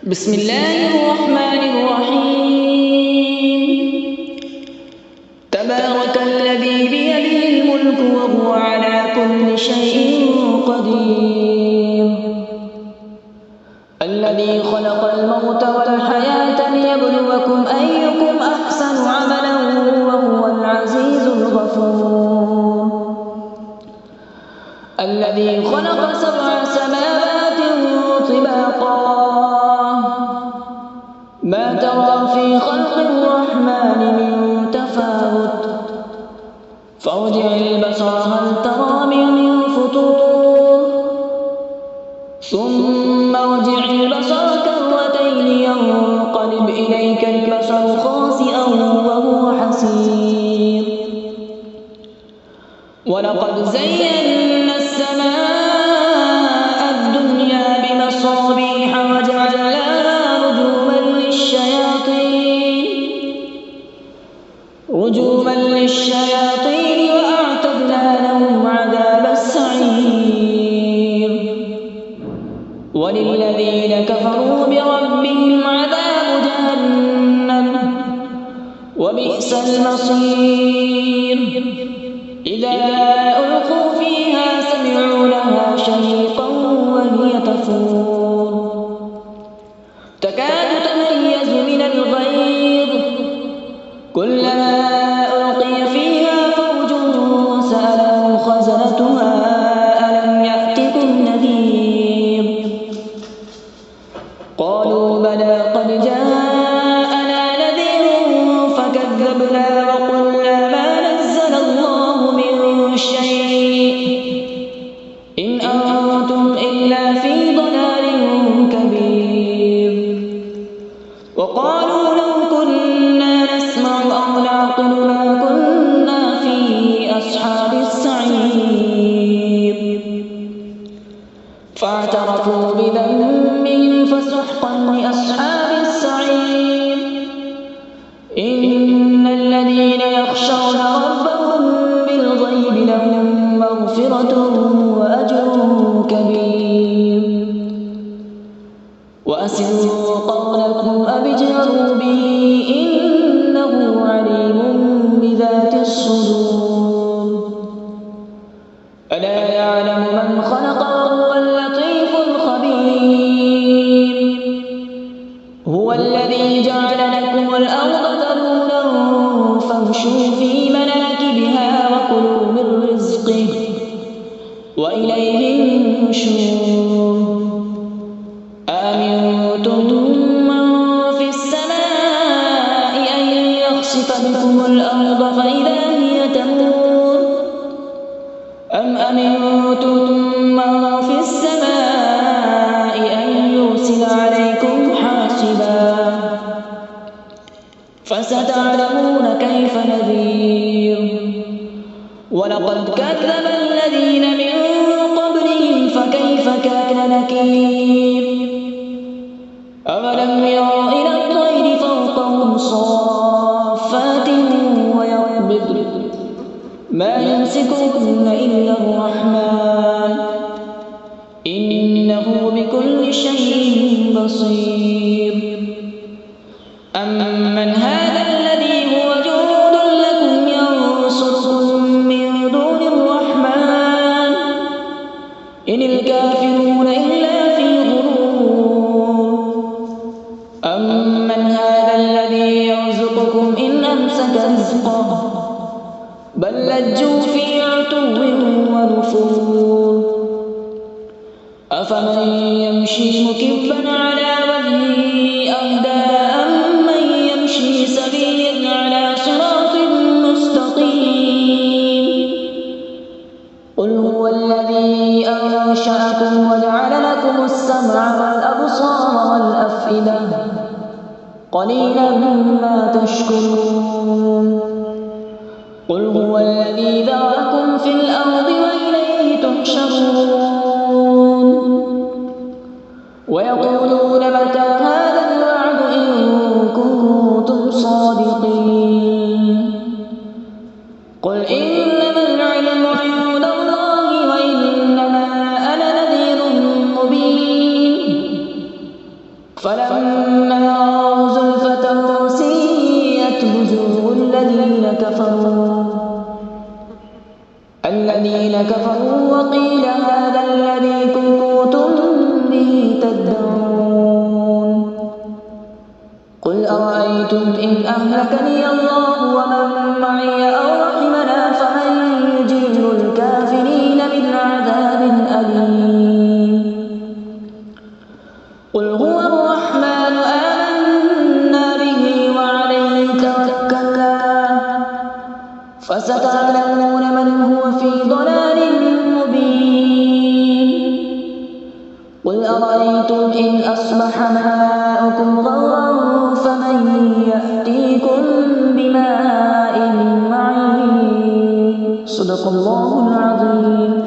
بسم الله الرحمن الرحيم. تبارك الذي بيده الملك وهو على كل شيء قدير. الذي خلق الموت والحياة ليبلوكم أيكم أحسن عملا وهو العزيز الغفور. الذي خلق 7 سماوات طباقا ما ترى في خلق الرحمن من تفاوت فارجع البصر هل ترى من فطور ثم ارجع البصر كرتين ينقلب إليك البصر خاسئا وهو حسير. ولقد زينا السماء الدنيا بمصابيح وجعلناها رجوما للشياطين وأعتدنا لهم عذاب السعير. وللذين كفروا بربهم عذاب جهنم وبئس المصير. إذا ألقوا فيها سمعوا لها شهيقا وهي تفور تكاد تميز من الغيظ كلما ألقي فيها فوج سألهم خزنتها ألم يأتكم نذير قالوا بلى قد جاءنا نذير فكذبنا وقلنا ما نزل الله من شيء إن أنتم إلا في ضلال كبير. وقالوا لو كنا نسمع أو نعقل ما كنا في أصحاب السعير. فاعترفوا بذنبهم فسحقا لأصحاب السعير. إن الذين يخشون ربهم بالغيب لهم مغفرة وأجر كبير. وأسروا قولكم أو اجهروا به إنه عليم بذات الصدور. ألا يعلم من خلق وهو اللطيف الخبير. هو الذي جعل لكم الأرض ذلولا فامشوا في مناكبها وكلوا من رزقه وإليه النشور. أأمنتم من في السماء أن يخسف بكم الأرض فإذا هي تمور أم أمنتم من في السماء أن يرسل عليكم حاصبا فستعلمون كيف نذير. ولقد كذب الذين من قبلهم فكيف كان نكير. أولم يروا إلى الطير فوقهم صافات ويقبضن ما يمسكهن إلا الرحمن إنه بكل شيء بصير. أمن هذا الذي هو جند لكم ينصركم من دون الرحمن إن الكافرون إلا في غرور. أمن هذا الذي يرزقكم إن أمسك رزقه بل لجوا في عتو ونفور. أفمن يمشي مكبا على وجهه أهدى أمن يمشي سويا على صراط مستقيم. قل هو الذي أنشأكم وجعل لكم السمع والأبصار والأفئدة قليلا ما تشكرون. قل هو الذي ذرأكم في الأرض وإليه تحشرون. ويقولون متى هذا الوعد إن كنتم صادقين. قل إنما العلم عند الله وإنما أنا نذير مبين. فلما رأوا زلفة سيئت وجوه الذين كفروا وقيل هذا الذي كنتم به تدعون قل أرأيتم إن أهلكني الله ومن معي أو رحمنا فمن يجير الكافرين من عذاب أليم قل هو الرحمن آمنا به وعليه توكلنا فستعلمون من هو في ضلال مبين قل أرأيتم إن أصبح ماؤكم غورا فمن يأتيكم بماء معين صدق الله العظيم.